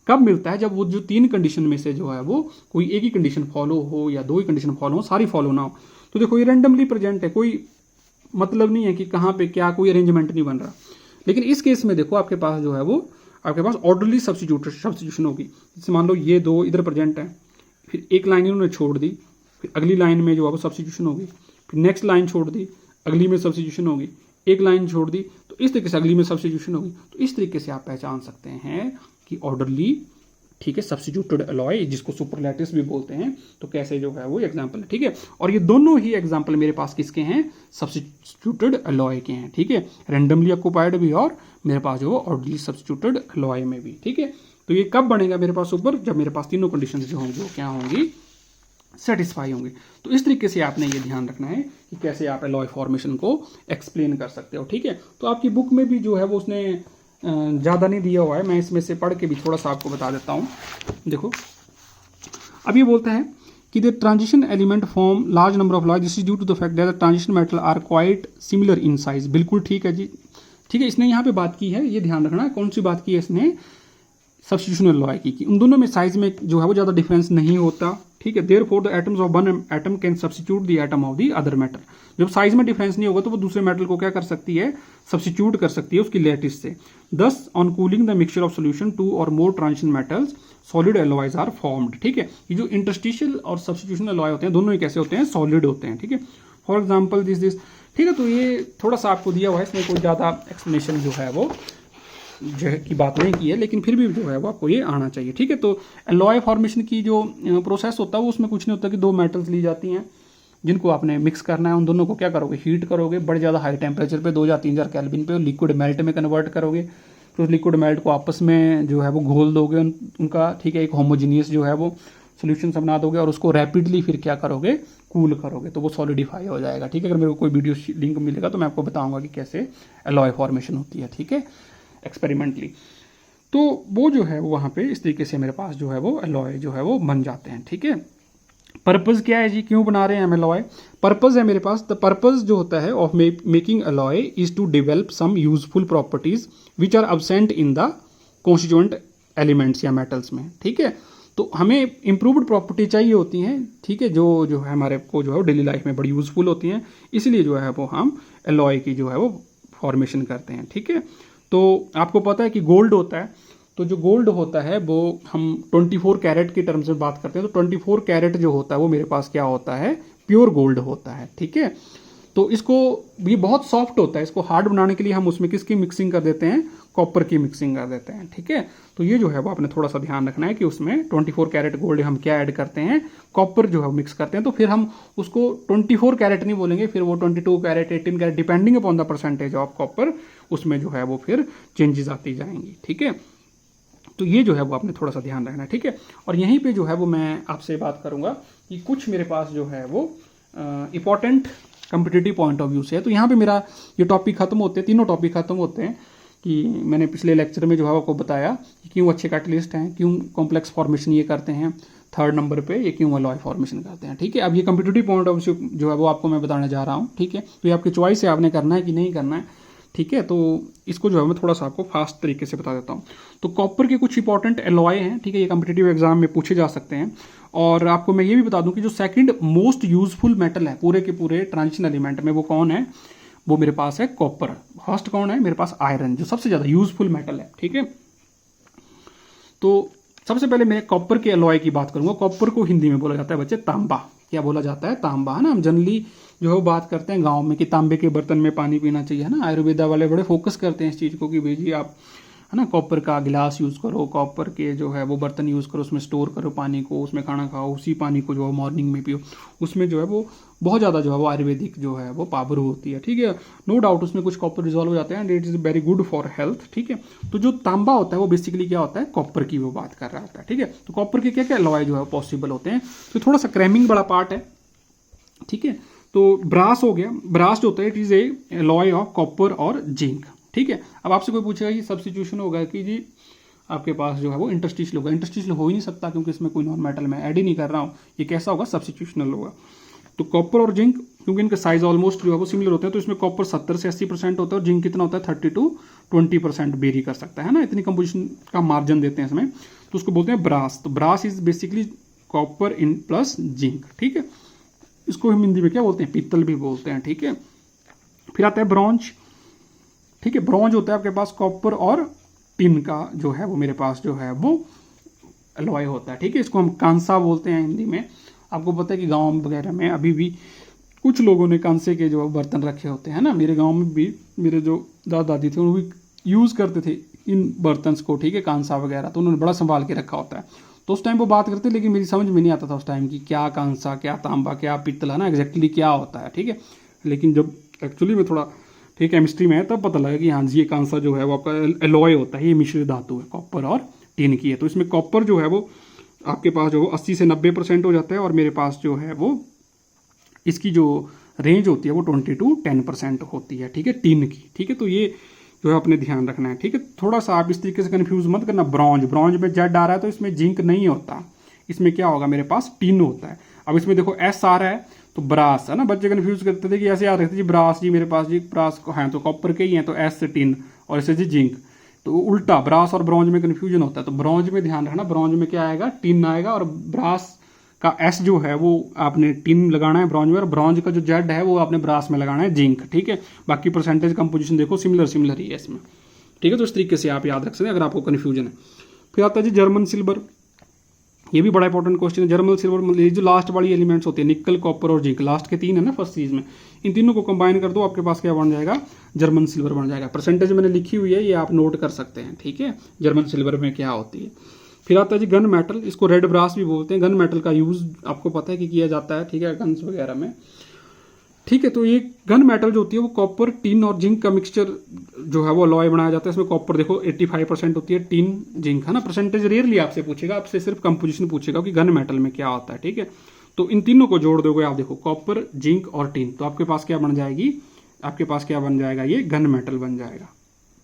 कब मिलता है, जब वो जो तीन कंडीशन में से जो है वो कोई एक ही कंडीशन फॉलो हो या दो ही कंडीशन फॉलो हो, सारी फॉलो ना हो। तो देखो ये रेंडमली प्रेजेंट है, कोई मतलब नहीं है कि कहाँ पे क्या कोई अरेंजमेंट नहीं बन रहा। लेकिन इस केस में देखो आपके पास जो है वो आपके पास ऑर्डरली सब्स्टिट्यूशन होगी। जैसे मान लो ये दो इधर प्रेजेंट है, फिर एक लाइन इन्होंने छोड़ दी, फिर अगली लाइन में जो है वो सब्स्टिट्यूशन होगी, फिर नेक्स्ट लाइन छोड़ दी, अगली में सब्स्टिट्यूशन होगी, एक लाइन छोड़ दी तो इस तरीके से अगली में सब्स्टिट्यूशन होगी। तो इस तरीके से आप पहचान सकते हैं कि ऑर्डरली, ठीक है, सब्स्टिट्यूटेड अलॉय जिसको सुपरलैटिस भी बोलते हैं, तो कैसे जो है वो एग्जांपल है, ठीक है। और ये दोनों ही एग्जांपल मेरे पास किसके हैं, सब्स्टिट्यूटेड अलॉय के हैं, ठीक है, रेंडमली ऑक्यूपाइड भी और मेरे पास जो ऑर्डरली सब्स्टिट्यूटेड अलॉय में भी, ठीक है। तो ये कब बनेगा मेरे पास ऊपर, जब मेरे पास तीनों कंडीशन जो होंगी वो क्या होंगी, सेटिस्फाई होंगे। तो इस तरीके से आपने ये ध्यान रखना है कि कैसे आप अलॉय फॉर्मेशन को एक्सप्लेन कर सकते हो, ठीक है। तो आपकी बुक में भी जो है वो उसने ज़्यादा नहीं दिया हुआ है, मैं इसमें से पढ़ के भी थोड़ा सा आपको बता देता हूँ। देखो अब ये बोलता है कि the transition element form large number of alloy, this is due to the fact that the transition metal are quite similar in size. बिल्कुल ठीक है जी, ठीक है। इसने यहाँ पे बात की है, ये ध्यान रखना है, कौन सी बात की है इसने, सब्स्टिट्यूशनल अलॉय की उन दोनों में साइज में जो है वो ज़्यादा डिफरेंस नहीं होता, ठीक है। Therefore the atoms of one atom can substitute the atom of the other metal. जब साइज में डिफरेंस नहीं होगा तो वो दूसरे मेटल को क्या कर सकती है, सब्स्टिट्यूट कर सकती है उसकी लैटिस से। Thus on cooling the mixture of solution two और more transition metals solid alloys are formed, ठीक है। ये जो इंटरस्टिशियल और सब्स्टिट्यूशनल अलॉय होते हैं दोनों ही कैसे होते हैं, सॉलिड होते हैं, ठीक है। फॉर एग्जाम्पल दिस, ठीक है। तो ये थोड़ा सा आपको दिया हुआ है, इसमें कोई ज़्यादा एक्सप्लेनेशन जो है वो जो है की बात नहीं की है, लेकिन फिर भी जो है वो आपको ये आना चाहिए, ठीक है। तो अलॉय फॉर्मेशन की जो प्रोसेस होता है वो उसमें कुछ नहीं होता कि दो मेटल्स ली जाती हैं जिनको आपने मिक्स करना है, उन दोनों को क्या करोगे, हीट करोगे बड़े ज़्यादा हाई टेम्परेचर पे 2000-3000 केल्विन पे, लिक्विड मेल्ट में कन्वर्ट करोगे, फिर उस लिक्विड मेल्ट को आपस में जो है वो घोल दोगे उनका, ठीक है, एक होमोजीनियस जो है वो सोल्यूशन बना दोगे और उसको रैपिडली फिर क्या करोगे, कूल करोगे, तो वो सॉलिडिफाई हो जाएगा, ठीक है। अगर मेरे को कोई वीडियो लिंक मिलेगा तो मैं आपको बताऊंगा कि कैसे अलॉय फॉर्मेशन होती है, ठीक है, एक्सपेरिमेंटली। तो वो जो है वो वहाँ पे इस तरीके से मेरे पास जो है वो अलॉय जो है वो बन जाते हैं, ठीक है। पर्पज़ क्या है जी, क्यों बना रहे हैं हम अलॉय, पर्पज़ है मेरे पास, द पर्पज़ जो होता है of making alloy is to develop some useful properties which are absent in the constituent elements या मेटल्स में, ठीक है। तो हमें इम्प्रूव्ड प्रॉपर्टी चाहिए होती हैं, ठीक है, जो है हमारे को जो है वो डेली लाइफ में बड़ी यूजफुल होती हैं, इसलिए जो है वो हम अलॉय की जो है वो फॉर्मेशन करते हैं, ठीक है। तो आपको पता है कि गोल्ड होता है, तो जो गोल्ड होता है वो हम 24 कैरेट की टर्म्स में बात करते हैं, तो 24 कैरेट जो होता है वो मेरे पास क्या होता है, प्योर गोल्ड होता है, ठीक है। तो तो इसको, ये बहुत सॉफ्ट होता है, इसको हार्ड बनाने के लिए हम उसमें किसकी मिक्सिंग कर देते हैं, कॉपर की मिक्सिंग कर देते हैं। ठीक है, तो ये जो है वो आपने थोड़ा सा ध्यान रखना है कि उसमें 24 कैरेट गोल्ड हम क्या ऐड करते हैं, कॉपर जो है मिक्स करते हैं। तो फिर हम उसको 24 कैरेट नहीं बोलेंगे, फिर वो 22 carat, 18 carat, depending upon the percentage of copper, उसमें जो है वो फिर चेंजेस आती जाएंगी। ठीक है, तो ये जो है वो आपने थोड़ा सा ध्यान रखना है। ठीक है, और यहीं पे जो है वो मैं आपसे बात करूंगा कि कुछ मेरे पास जो है वो important competitive point of view से है। तो यहाँ पे मेरा ये टॉपिक खत्म होते हैं, तीनों टॉपिक खत्म होते हैं कि मैंने पिछले लेक्चर में जो है आपको बताया कि क्यों अच्छे कैटलिस्ट हैं, क्यों कॉम्प्लेक्स फॉर्मेशन ये करते हैं, थर्ड नंबर पे ये क्यों अलॉय फॉर्मेशन करते हैं। ठीक है, अब ये कॉम्पिटिटिव पॉइंट ऑफ व्यू जो है वो आपको मैं बताने जा रहा हूँ। ठीक है, तो ये आपकी चॉइस है, आपने करना है कि नहीं करना है। ठीक है, तो इसको जो है मैं थोड़ा सा आपको फास्ट तरीके से बता देता हूँ। तो कॉपर के कुछ इंपॉर्टेंट एलॉय हैं। ठीक है, ये कॉम्पिटिटिव एग्जाम में पूछे जा सकते हैं। और आपको मैं ये भी बता दूं कि जो सेकंड मोस्ट यूजफुल मेटल है पूरे के पूरे ट्रांजिशन एलिमेंट में, वो कौन है, वो मेरे पास है कॉपर। फर्स्ट कौन है मेरे पास, आयरन, जो सबसे ज्यादा यूजफुल मेटल है। ठीक है, तो सबसे पहले मैं कॉपर के एलॉय की बात करूंगा। कॉपर को हिंदी में बोला जाता है बच्चे तांबा। क्या बोला जाता है, तांबा, है ना। हम जनरली जो है वो बात करते हैं गांव में कि तांबे के बर्तन में पानी पीना चाहिए, है ना। आयुर्वेदा वाले बड़े फोकस करते हैं इस चीज़ को कि भाई जी आप, है ना, कॉपर का गिलास यूज़ करो, कॉपर के जो है वो बर्तन यूज़ करो, उसमें स्टोर करो पानी को, उसमें खाना खाओ, उसी पानी को जो है मॉर्निंग में पियो। उसमें जो है वो बहुत ज़्यादा जो है वो आयुर्वेदिक जो है वो पावर होती है। ठीक है, नो डाउट उसमें कुछ कॉपर डिजॉल्व हो जाते हैं and it is very good for health. ठीक है, तो जो तांबा होता है वो बेसिकली क्या होता है, कॉपर की वो बात कर रहा होता है। ठीक है, तो कॉपर के क्या क्या अलॉय जो है पॉसिबल होते हैं। तो थोड़ा सा क्रैमिंग बड़ा पार्ट है। ठीक है, तो ब्रास हो गया। ब्रास जो होता है it is a alloy of copper और जिंक। ठीक है, अब आपसे कोई पूछेगा कि सब्स्टिट्यूशन होगा कि जी आपके पास जो है वो इंटरस्टिशियल होगा। इंटरस्टिशियल हो ही नहीं सकता क्योंकि इसमें कोई नॉन मेटल मैं ऐड ही नहीं कर रहा हूँ। ये कैसा होगा, सब्स्टिट्यूशनल होगा। तो कॉपर और जिंक, क्योंकि इनका साइज ऑलमोस्ट जो है वो सिमिलर होते हैं, तो इसमें कॉपर 70 से 80% होता है और जिंक कितना होता है 30 to 20% वेरी कर सकता है ना। इतनी कंपोजिशन का मार्जिन देते हैं इसमें, तो उसको बोलते हैं ब्रास। तो brass is basically copper in plus zinc. ठीक है, इसको हम हिंदी में क्या बोलते हैं, पीतल भी बोलते हैं। ठीक है, फिर आता है ब्रॉन्ज। ठीक है, ब्रॉन्ज होता है आपके पास कॉपर और टिन का जो है वो मेरे पास जो है वो अलॉय होता है। ठीक है, इसको हम कांसा बोलते हैं हिंदी में। आपको पता है कि गांव वगैरह में अभी भी कुछ लोगों ने कांसे के जो बर्तन रखे होते हैं ना। मेरे गांव में भी मेरे जो दादा दादी थे वो भी यूज़ करते थे इन बर्तन को। ठीक है, कांसा वगैरह, तो उन्होंने बड़ा संभाल के रखा होता है। तो उस टाइम वो बात करते, लेकिन मेरी समझ में नहीं आता था उस टाइम की क्या कांसा, क्या तांबा, क्या पीतल, है ना, एग्जैक्टली क्या होता है। ठीक है, लेकिन जब एक्चुअली में थोड़ा ठीक केमिस्ट्री में है तब पता लगा कि हाँ जी ये कांसा जो है वो आपका एलॉय होता है, ये मिश्रित धातु है, कॉपर और टिन की है। तो इसमें कॉपर जो है वो आपके पास जो 80 से 90% हो जाता है और मेरे पास जो है वो इसकी जो रेंज होती है वो 20 to 10% होती है। ठीक है, टिन की। ठीक है, तो ये जो है अपने ध्यान रखना है। ठीक है, थोड़ा सा आप इस तरीके से कंफ्यूज मत करना। ब्रॉन्ज, ब्रॉन्ज में जेड आ रहा है तो इसमें जिंक नहीं होता, इसमें क्या होगा, मेरे पास टिन होता है। अब इसमें देखो एस आ रहा है तो ब्रास, है ना। बच्चे कंफ्यूज करते थे कि ऐसे याद रखते जी ब्रास, जी मेरे पास जी ब्रास हैं तो कॉपर के ही हैं, तो एस से टिन और ऐसे जी जिंक। तो उल्टा ब्रास और ब्रॉन्ज में कंफ्यूजन होता है। तो ब्रॉन्ज में ध्यान रखना, ब्रॉन्ज में क्या आएगा, टिन आएगा, और ब्रास का एस जो है वो आपने टिन लगाना है ब्रॉन्ज में, और ब्रॉन्ज का जो जेड है वो आपने ब्रास में लगाना है, जिंक। ठीक है, बाकी परसेंटेज कंपोजिशन देखो सिमिलर ही है इसमें। ठीक है, तो इस तरीके से आप याद रख सकते हैं अगर आपको कन्फ्यूजन है। फिर आता है जी जर्मन सिल्वर। ये भी बड़ा इंपॉर्टेंट क्वेश्चन है। जर्मन सिल्वर मतलब ये जो लास्ट वाली एलिमेंट्स होते हैं, निकल, कॉपर और जिंक, लास्ट के 3 है ना फर्स्ट चीज में, इन तीनों को कंबाइन कर दो, आपके पास क्या बन जाएगा, जर्मन सिल्वर बन जाएगा। परसेंटेज मैंने लिखी हुई है, ये आप नोट कर सकते हैं। ठीक है, जर्मन सिल्वर में क्या होती है। फिर आता है जी गन मेटल, इसको रेड ब्रास भी बोलते हैं। गन मेटल का यूज आपको पता है कि किया जाता है, ठीक है, गन्स वगैरह में। ठीक है, तो ये गन मेटल जो होती है वो कॉपर, टिन और जिंक का मिक्सचर जो है वो अलॉय बनाया जाता है। इसमें कॉपर देखो 85% होती है, टिन जिंक, है ना। परसेंटेज रेयरली आपसे पूछेगा, आपसे सिर्फ कंपोजिशन पूछेगा कि गन मेटल में क्या होता है। ठीक है, तो इन तीनों को जोड़ दोगे आप, देखो कॉपर, जिंक और टिन, तो आपके पास क्या बन जाएगी, आपके पास क्या बन जाएगा, ये गन मेटल बन जाएगा।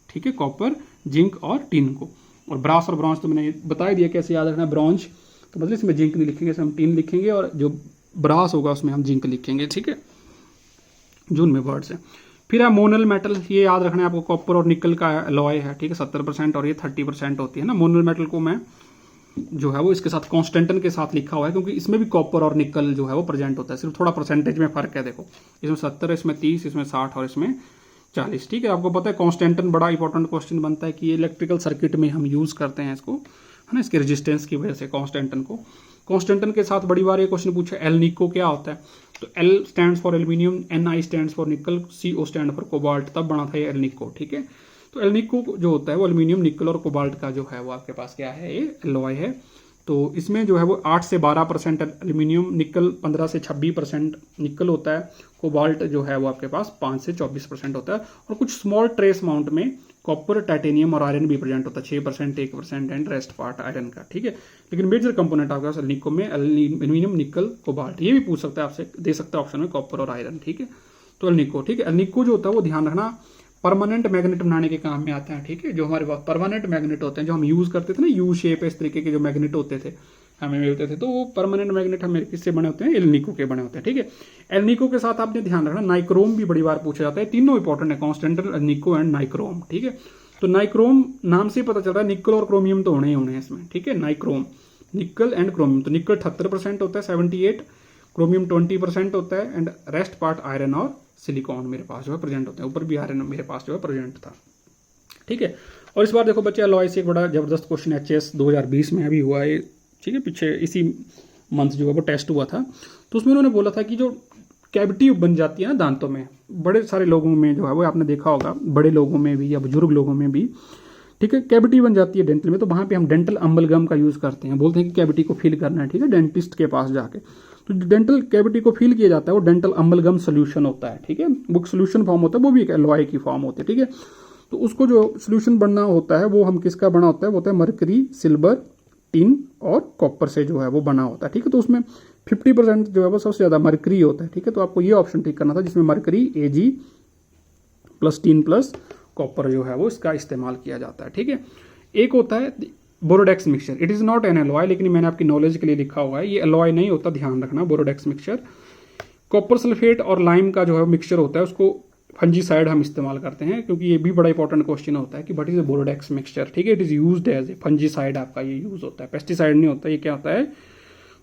ठीक है, कॉपर, जिंक और टिन को। और ब्रास और ब्रॉन्ज तो मैंने बता दिया कैसे याद रखना है। ब्रॉन्ज तो मतलब इसमें जिंक नहीं लिखेंगे, इसमें हम टिन लिखेंगे, और जो ब्रास होगा उसमें हम जिंक लिखेंगे। ठीक है, जून में वर्ड्स है। फिर है मोनल मेटल, ये याद रखना है आपको, कॉपर और निकल का अलॉय है। ठीक है, 70% और ये 30% होती है ना। मोनल मेटल को मैं जो है वो इसके साथ कॉन्स्टेंटन के साथ लिखा हुआ है, क्योंकि इसमें भी कॉपर और निकल जो है वो प्रेजेंट होता है, सिर्फ थोड़ा परसेंटेज में फर्क है। देखो इसमें 70, इसमें 30, इसमें 60 और इसमें 40। ठीक है, आपको पता है कॉन्स्टेंटन बड़ा इंपॉर्टेंट क्वेश्चन बनता है कि इलेक्ट्रिकल सर्किट में हम यूज करते हैं इसको, है ना, इसके रेजिस्टेंस की वजह से कॉन्स्टेंटन को। कॉन्स्टेंटन के साथ बड़ी बार ये क्वेश्चन पूछा एल निको क्या होता है, तो L stands for aluminium, N I stands for nickel, C O stand for cobalt, तब बना था ये एल निको। ठीक है, तो एल निको जो होता है वो एल्यूमिनियम, निकल और कोबाल्ट का जो है वो आपके पास क्या है, ये एलॉय है। तो इसमें जो है वो 8 से 12% एल्यूमिनियम, निकल 15 से 26% निकल होता है, कोबाल्ट जो है वो आपके पास 5 से 24% होता है, और कुछ स्मॉल ट्रेस अमाउंट में कॉपर, टाइटेनियम और आयरन भी प्रेजेंट होता है, 6%, 1% एंड रेस्ट पार्ट आयरन का। ठीक है, लेकिन मेजर कंपोनेंट आपके पास निको में एल्यूमिनियम, निकल, कोबाल्ट। ये भी पूछ सकता है आपसे, दे सकता है ऑप्शन में कॉपर और आयरन। ठीक है, तो निको। ठीक है, निको जो होता है वो ध्यान रखना परमानेंट मैग्नेट बनाने के काम में आता है। ठीक है, जो हमारे पास परमानेंट मैग्नेट होते हैं, जो हम यूज करते थे ना, यू शेप इस तरीके के जो मैग्नेट होते थे हमें मिलते थे, तो वो परमानेंट मैग्नेट हमें किससे बने होते हैं, एल्निको के बने होते हैं। ठीक है, एल्निको के साथ आपने ध्यान रखना नाइक्रोम भी बड़ी बार पूछा जाता है। तीनों इंपॉर्टेंट है, कॉन्स्टेंटल, एल्निको एंड नाइक्रोम। ठीक है, तो नाइक्रोम नाम से पता चल रहा है निकल और क्रोमियम तो होने ही होने हैं इसमें। ठीक है, नाइक्रोम, निकल एंड क्रोमियम। तो निकल 78% होता है, 78, क्रोमियम 20% होता है, एंड रेस्ट पार्ट आयरन और सिलिकॉन मेरे पास जो है प्रेजेंट होते हैं। ऊपर भी आयरन मेरे पास जो है प्रेजेंट था। ठीक है, और इस बार देखो बच्चे अलॉय से एक बड़ा जबरदस्त क्वेश्चन एचएस 2020 में अभी हुआ है। ठीक है, पीछे इसी मंथ जो है वो टेस्ट हुआ था, तो उसमें उन्होंने बोला था कि जो कैविटी बन जाती है ना दांतों में, बड़े सारे लोगों में जो है वो आपने देखा होगा, बड़े लोगों में भी या बुजुर्ग लोगों में भी। ठीक है, कैविटी बन जाती है डेंटल में, तो वहाँ पे हम डेंटल अम्बलगम का यूज़ करते हैं, बोलते हैं कि कैविटी को फिल करना है। ठीक है, डेंटिस्ट के पास जाके, तो डेंटल कैविटी को फिल किया जाता है वो डेंटल अम्बलगम सोल्यूशन होता है। ठीक है, वो सोल्यूशन फॉर्म होता है, वो भी एक एलॉय की फॉर्म होती है। ठीक है, तो उसको जो सोल्यूशन बनना होता है वो हम किसका बना होता है, वो होता है मरकरी, सिल्वर, टिन और कॉपर से जो है वो बना होता है। ठीक है, तो उसमें 50% जो है वो सबसे ज़्यादा मरकरी होता है। ठीक है, तो आपको ये ऑप्शन टिक करना था जिसमें मरकरी, एजी प्लस टिन प्लस कॉपर जो है वो इसका इस्तेमाल किया जाता है। ठीक है, एक होता है Bordeaux mixture, it is not an alloy, लेकिन मैंने आपकी नॉलेज के लिए लिखा हुआ है, ये एलॉय नहीं होता, ध्यान रखना। बोरोडेक्स मिक्सचर कॉपर सल्फेट और लाइम का जो है मिक्सचर होता है, उसको फंजीसाइड हम इस्तेमाल करते हैं, क्योंकि ये भी बड़ा इंपॉर्टेंट क्वेश्चन होता है कि what is a bordeaux mixture. ठीक है, it is used as a fungicide, आपका ये यूज होता है, पेस्टिसाइड नहीं होता, ये क्या होता है,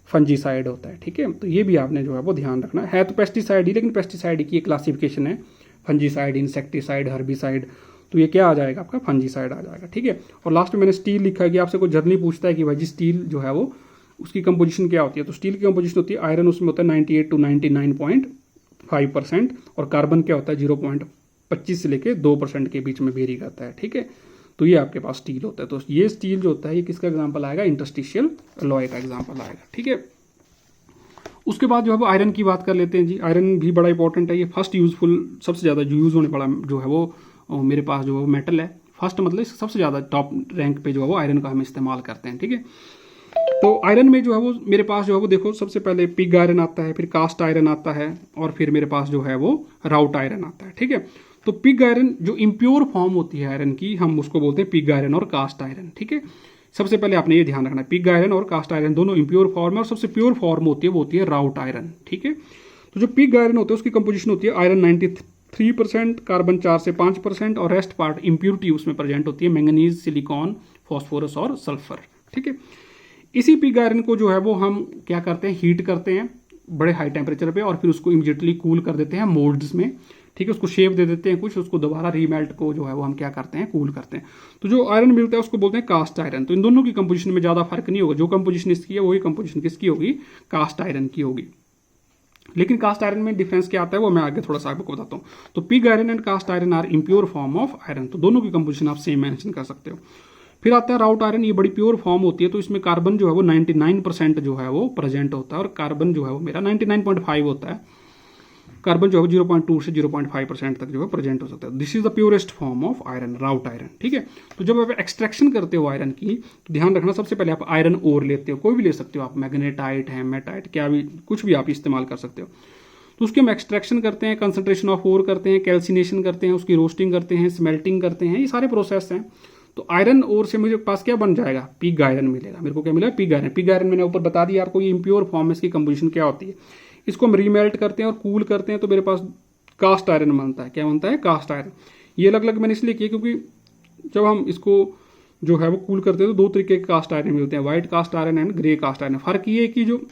फंजीसाइड होता है। ठीक है, तो ये भी आपने जो है वो ध्यान रखना है तो पेस्टिसाइड ही, लेकिन पेस्टिसाइड की एक क्लासिफिकेशन है, फंजीसाइड, इंसेक्टिसाइड, हर्बिसाइड, तो ये क्या आ जाएगा आपका, फंजीसाइड आ जाएगा। ठीक है, और लास्ट में मैंने स्टील लिखा है कि आपसे कोई जर्नली पूछता है कि भाई जी स्टील जो है वो उसकी कंपोजिशन क्या होती है, तो स्टील की कंपोजिशन होती है, आयरन उसमें होता है 98 to 99.5%, और कार्बन क्या होता है 0.25 से लेके 2% के बीच में वेरी करता है। ठीक है, तो ये आपके पास स्टील होता है। तो ये स्टील जो होता है ये किसका एग्जांपल आएगा, इंटरस्टिशियल अलॉय का एग्जांपल आएगा। ठीक है, उसके बाद जो है वो आयरन की बात कर लेते हैं जी। आयरन भी बड़ा इंपॉर्टेंट है, ये फर्स्ट यूजफुल, सबसे ज़्यादा जो यूज़ होने वाला जो है वो मेरे पास जो है वो मेटल है। फर्स्ट मतलब सबसे ज़्यादा टॉप रैंक पे जो है वो आयरन का हम इस्तेमाल करते हैं। ठीक है, तो आयरन में जो है वो मेरे पास जो है वो देखो सबसे पहले पिग आयरन आता है, फिर कास्ट आयरन आता है, और फिर मेरे पास जो है वो राउट आयरन आता है। ठीक है, तो पिग आयरन जो इम्प्योर फॉर्म होती है आयरन की, हम उसको बोलते हैं पिग आयरन और कास्ट आयरन। ठीक है, सबसे पहले आपने ये ध्यान रखना है, पिग आयरन और कास्ट आयरन दोनों इम्प्योर फॉर्म है, और सबसे प्योर फॉर्म होती है वो होती है राउट आयरन। ठीक है, तो जो पिग आयरन होता है उसकी कंपोजिशन होती है आयरन 93%, कार्बन 4 से 5%, और रेस्ट पार्ट इम्प्योरिटी उसमें प्रेजेंट होती है, मैंगनीज, सिलिकॉन, फॉस्फोरस और सल्फर। ठीक है, इसी पिग आयरन को जो है वो हम क्या करते हैं, हीट करते हैं बड़े हाई टेम्परेचर पे, और फिर उसको इमीडिएटली कूल कर देते हैं मोल्ड्स में। ठीक है, उसको शेप दे देते हैं कुछ, उसको दोबारा रीमेल्ट को जो है वो हम क्या करते हैं, कूल करते हैं। तो जो आयरन मिलता है उसको बोलते हैं कास्ट आयरन। तो इन दोनों की कंपोजिशन में ज़्यादा फर्क नहीं होगा, जो कंपोजिशन इसकी है वही कंपोजिशन किसकी होगी, कास्ट आयरन की होगी। लेकिन कास्ट आयरन में डिफरेंस क्या आता है वो मैं आगे थोड़ा सा आपको बताता हूँ। तो pig iron and cast iron are impure form of iron, तो दोनों की कंपोजिशन आप सेम मेंशन कर सकते हो। फिर आता है राउट आयरन, ये बड़ी प्योर फॉर्म होती है, तो इसमें कार्बन जो है वो 99% जो है वो प्रेजेंट होता है, और कार्बन जो है वो मेरा 99.5 होता है, कार्बन जो है 0.2 से 0.5% तक जो है प्रेजेंट हो सकता है। This is the purest form of iron, route iron. ठीक है, तो जब आप एक्सट्रैक्शन करते हो आयरन की, तो ध्यान रखना सबसे पहले आप आयरन ओर लेते हो, कोई भी ले सकते हो आप, मैग्नेटाइट, हेमेटाइट, क्या भी कुछ भी आप इस्तेमाल कर सकते हो। तो उसके हम एक्सट्रैक्शन करते हैं, कंसंट्रेशन ऑफ ओर करते हैं, कैल्सिनेशन करते हैं, उसकी रोस्टिंग करते हैं, स्मेल्टिंग करते हैं, ये सारे प्रोसेस हैं। तो आयरन ओर से मुझे पास क्या बन जाएगा, पिग आयरन मिलेगा। मेरे को क्या मिलेगा, पिग आयरन। पिग आयरन मैंने ऊपर बता दिया आपको, ये इम्प्योर फॉर्म है, इसकी कंपोजिशन क्या होती है। इसको हम रीमेल्ट करते हैं और कूल करते हैं, तो मेरे पास कास्ट आयरन बनता है। क्या बनता है, कास्ट आयरन। ये अलग अलग मैंने इसलिए किया क्योंकि जब हम इसको जो है वो कूल करते हैं तो दो तरीके के कास्ट आयरन मिलते हैं, white cast iron and grey cast iron. फर्क ये है कि जो